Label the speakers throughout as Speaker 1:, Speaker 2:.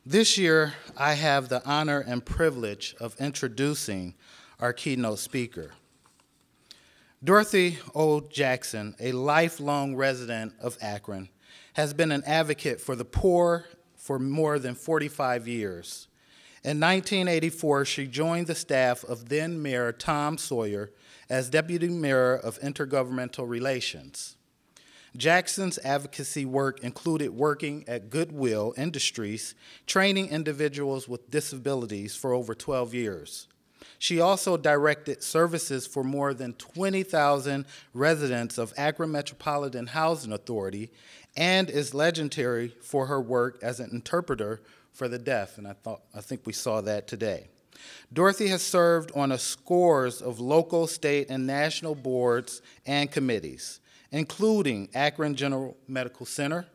Speaker 1: This year, I have the honor and privilege of introducing our keynote speaker. Dorothy O. Jackson, a lifelong resident of Akron, has been an advocate for the poor for more than 45 years. In 1984, she joined the staff of then Mayor Tom Sawyer as Deputy Mayor of Intergovernmental Relations. Jackson's advocacy work included working at Goodwill Industries, training individuals with disabilities for over 12 years. She also directed services for more than 20,000 residents of Akron Metropolitan Housing Authority and is legendary for her work as an interpreter for the deaf, and I think we saw that today. Dorothy has served on scores of local, state, and national boards and committees, including Akron General Medical Center,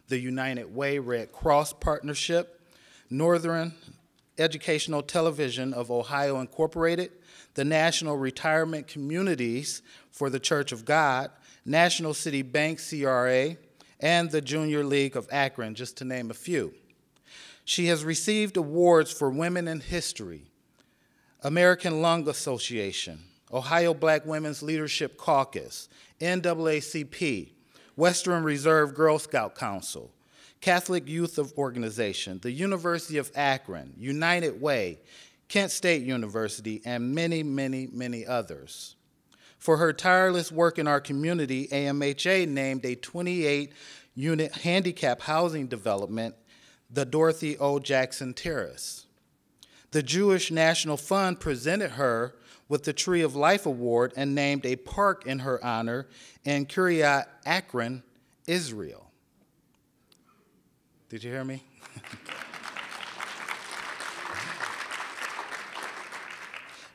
Speaker 1: the United Way Red Cross Partnership, Northern Educational Television of Ohio Incorporated, the National Retirement Communities for the Church of God, National City Bank CRA, and the Junior League of Akron, just to name a few. She has received awards for Women in History, American Lung Association, Ohio Black Women's Leadership Caucus, NAACP, Western Reserve Girl Scout Council, Catholic Youth Organization, the University of Akron, United Way, Kent State University, and many, many, many others. For her tireless work in our community, AMHA named a 28-unit handicap housing development the Dorothy O. Jackson Terrace. The Jewish National Fund presented her with the Tree of Life Award and named a park in her honor in Kiryat Akron, Israel. Did you hear me?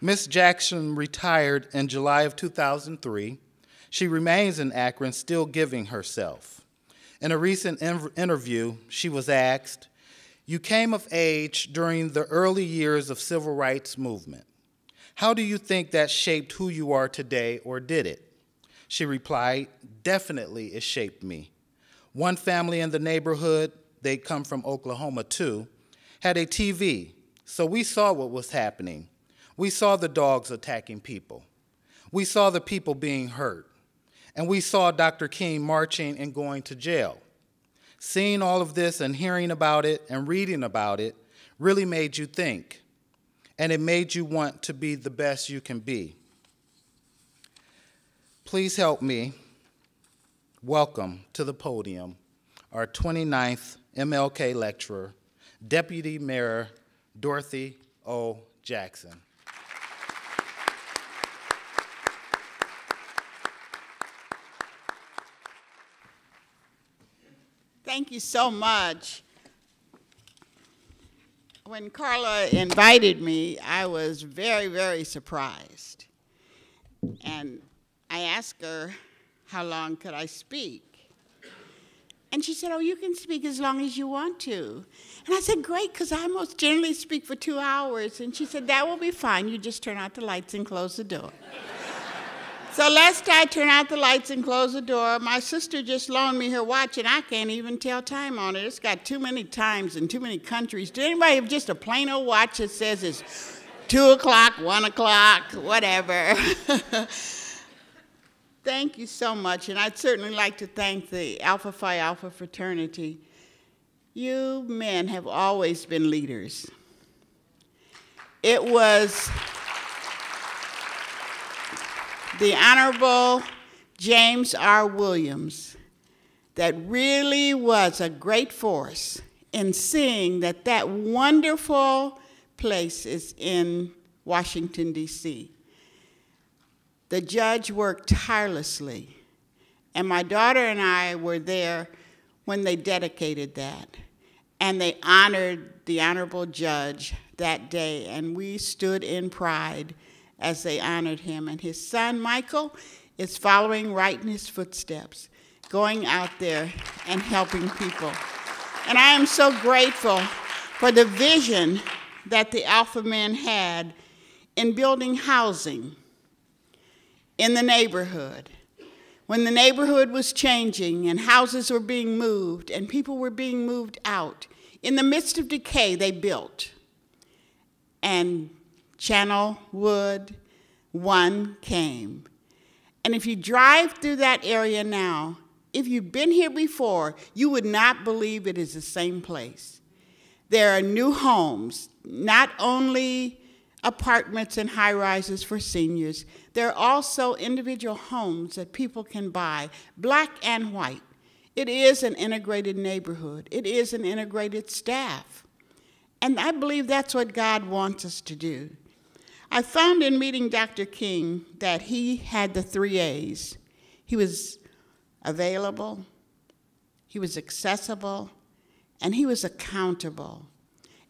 Speaker 1: Ms. Jackson retired in July of 2003. She remains in Akron, still giving herself. In a recent interview, she was asked, "You came of age during the early years of civil rights movement. How do you think that shaped who you are today, or did it?" She replied, "Definitely it shaped me. One family in the neighborhood, they come from Oklahoma too, had a TV, so we saw what was happening. We saw the dogs attacking people. We saw the people being hurt. And we saw Dr. King marching and going to jail. Seeing all of this and hearing about it and reading about it really made you think, and it made you want to be the best you can be." Please help me welcome to the podium our 29th MLK Lecturer, Deputy Mayor Dorothy O. Jackson.
Speaker 2: Thank you so much. When Carla invited me, I was very, very surprised. And I asked her, how long could I speak? And she said, "Oh, you can speak as long as you want to." And I said, "Great, because I most generally speak for 2 hours." And she said, "That will be fine. You just turn out the lights and close the door." So lest I turn out the lights and close the door, my sister just loaned me her watch, and I can't even tell time on it. It's got too many times in too many countries. Does anybody have just a plain old watch that says it's 2 o'clock, 1 o'clock, whatever? Thank you so much, and I'd certainly like to thank the Alpha Phi Alpha fraternity. You men have always been leaders. It was the Honorable James R. Williams that really was a great force in seeing that that wonderful place is in Washington, D.C. The judge worked tirelessly, and my daughter and I were there when they dedicated that, and they honored the honorable judge that day, and we stood in pride as they honored him. And his son, Michael, is following right in his footsteps, going out there and helping people. And I am so grateful for the vision that the Alpha men had in building housing in the neighborhood. When the neighborhood was changing and houses were being moved and people were being moved out, In the midst of decay, they built. And Channel Wood 1 came. And if you drive through that area now, if you've been here before, you would not believe it is the same place. There are new homes, not only apartments and high-rises for seniors. There are also individual homes that people can buy, black and white. It is an integrated neighborhood. It is an integrated staff. And I believe that's what God wants us to do. I found in meeting Dr. King that he had the 3 A's. He was available, he was accessible, and he was accountable.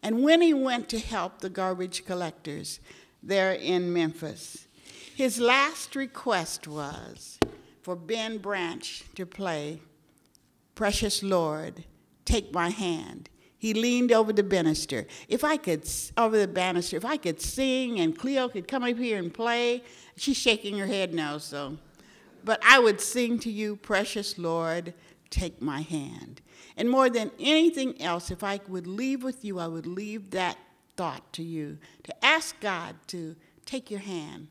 Speaker 2: And when he went to help the garbage collectors there in Memphis, his last request was for Ben Branch to play Precious Lord, Take My Hand. He leaned over the banister. If I could sing and Cleo could come up here and play, she's shaking her head no, so. But I would sing to you, Precious Lord, Take My Hand. And more than anything else, if I would leave with you, I would leave that thought to you, to ask God to take your hand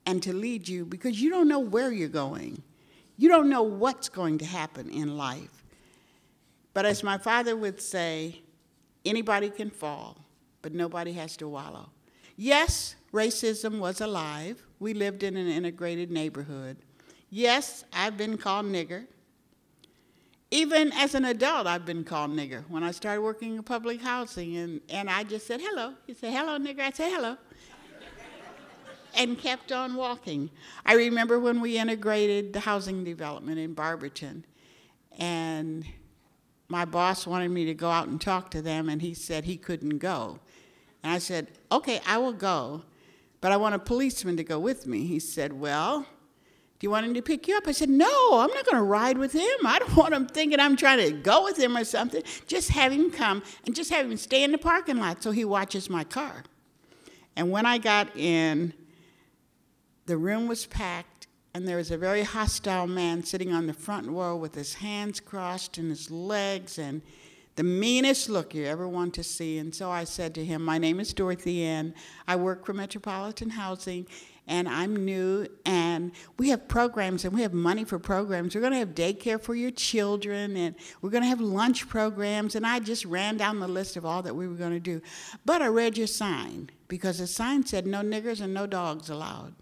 Speaker 2: and to lead you, because you don't know where you're going. You don't know what's going to happen in life. But as my father would say, anybody can fall, but nobody has to wallow. Yes, racism was alive. We lived in an integrated neighborhood. Yes, I've been called nigger. Even as an adult, I've been called nigger. When I started working in public housing, and I just said, hello. He said, hello, nigger. I said, hello. And kept on walking. I remember when we integrated the housing development in Barberton, and my boss wanted me to go out and talk to them, and he said he couldn't go. And I said, okay, I will go, but I want a policeman to go with me. He said, well, do you want him to pick you up? I said, no, I'm not going to ride with him. I don't want him thinking I'm trying to go with him or something. Just have him come and just have him stay in the parking lot so he watches my car. And when I got in, the room was packed, and there was a very hostile man sitting on the front row with his hands crossed and his legs, and the meanest look you ever want to see. And so I said to him, my name is Dorothy, and I work for Metropolitan Housing, and I'm new, and we have programs, and we have money for programs. We're going to have daycare for your children, and we're going to have lunch programs. And I just ran down the list of all that we were going to do. But I read your sign, because the sign said no niggers and no dogs allowed.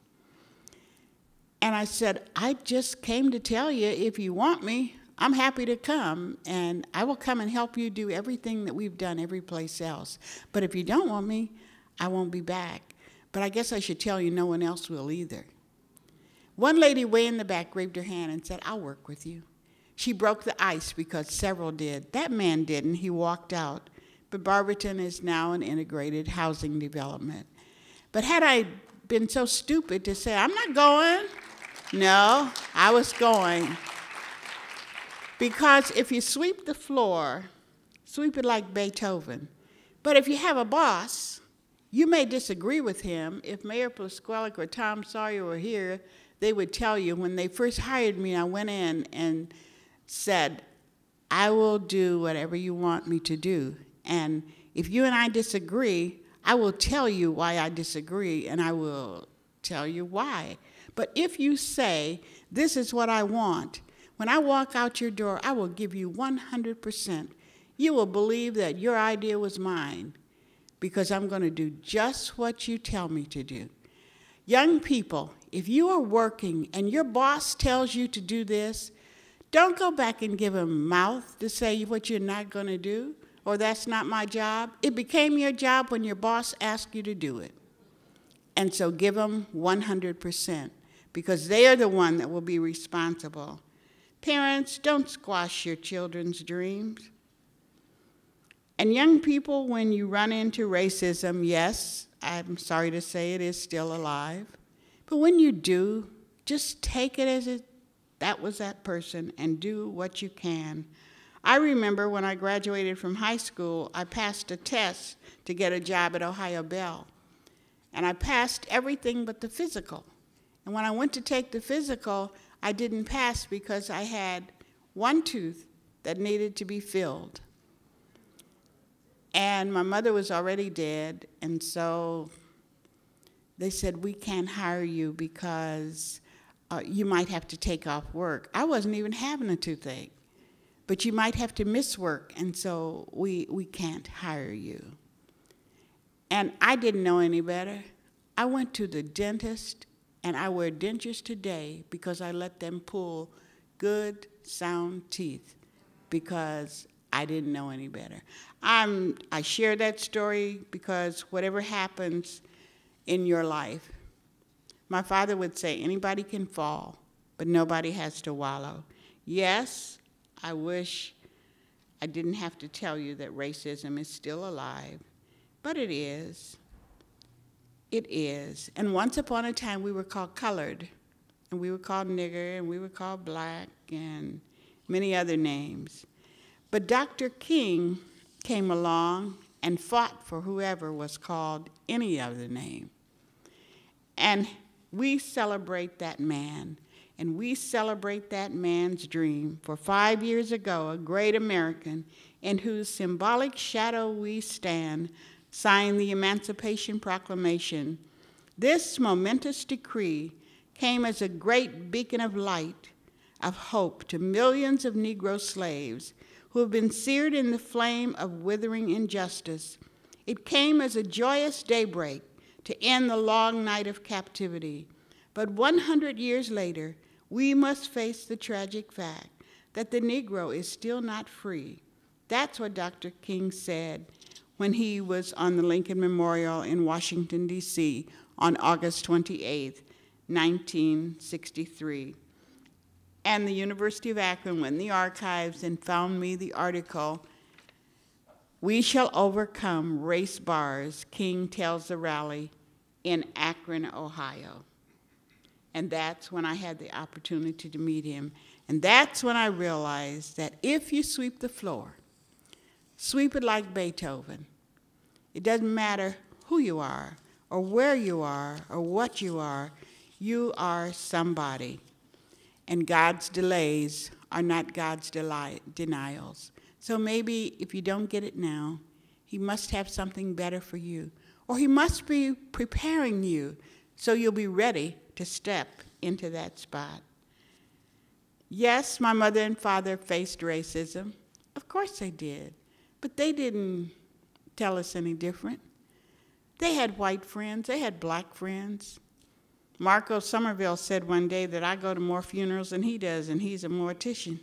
Speaker 2: And I said, I just came to tell you, if you want me, I'm happy to come, and I will come and help you do everything that we've done every place else. But if you don't want me, I won't be back. But I guess I should tell you no one else will either. One lady way in the back waved her hand and said, I'll work with you. She broke the ice because several did. That man didn't. He walked out. But Barberton is now an integrated housing development. But had I been so stupid to say, I'm not going, no, I was going. Because if you sweep the floor, sweep it like Beethoven. But if you have a boss, you may disagree with him. If Mayor Plisquelic or Tom Sawyer were here, they would tell you when they first hired me, I went in and said, I will do whatever you want me to do. And if you and I disagree, I will tell you why I disagree, and I will tell you why. But if you say, this is what I want, when I walk out your door, I will give you 100%. You will believe that your idea was mine, because I'm going to do just what you tell me to do. Young people, if you are working and your boss tells you to do this, don't go back and give him mouth to say what you're not going to do, or that's not my job. It became your job when your boss asked you to do it. And so give them 100%, because they are the one that will be responsible. Parents, don't squash your children's dreams. And young people, when you run into racism, yes, I'm sorry to say it is still alive. But when you do, just take it as that was that person and do what you can. I remember when I graduated from high school, I passed a test to get a job at Ohio Bell. And I passed everything but the physical. And when I went to take the physical, I didn't pass because I had one tooth that needed to be filled. And my mother was already dead, and so they said, we can't hire you because you might have to take off work. I wasn't even having a toothache, but you might have to miss work, and so we can't hire you. And I didn't know any better. I went to the dentist, and I wear dentures today because I let them pull good, sound teeth because I didn't know any better. I share that story because whatever happens in your life, my father would say, anybody can fall, but nobody has to wallow. Yes, I wish I didn't have to tell you that racism is still alive, but it is. It is. And once upon a time, we were called colored, and we were called nigger, and we were called black, and many other names. But Dr. King came along and fought for whoever was called any other name. And we celebrate that man, and we celebrate that man's dream. For 5 years ago, a great American in whose symbolic shadow we stand signed the Emancipation Proclamation. This momentous decree came as a great beacon of light, of hope to millions of Negro slaves who have been seared in the flame of withering injustice. It came as a joyous daybreak to end the long night of captivity. But 100 years later, we must face the tragic fact that the Negro is still not free. That's what Dr. King said when he was on the Lincoln Memorial in Washington, D.C. on August 28, 1963. And the University of Akron went in the archives and found me the article, "We Shall Overcome Race Bars," King tells the rally in Akron, Ohio. And that's when I had the opportunity to meet him. And that's when I realized that if you sweep the floor, sweep it like Beethoven. It doesn't matter who you are or where you are or what you are somebody. And God's delays are not God's denials. So maybe if you don't get it now, he must have something better for you. Or he must be preparing you so you'll be ready to step into that spot. Yes, my mother and father faced racism. Of course they did. But they didn't tell us any different. They had white friends. They had black friends. Marco Somerville said one day that I go to more funerals than he does, and he's a mortician.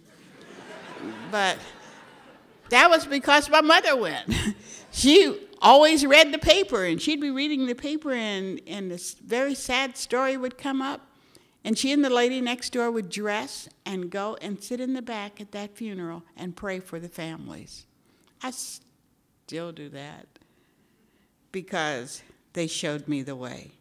Speaker 2: But that was because my mother went. She always read the paper, and she'd be reading the paper, and this very sad story would come up, and she and the lady next door would dress and go and sit in the back at that funeral and pray for the families. I still do that because they showed me the way.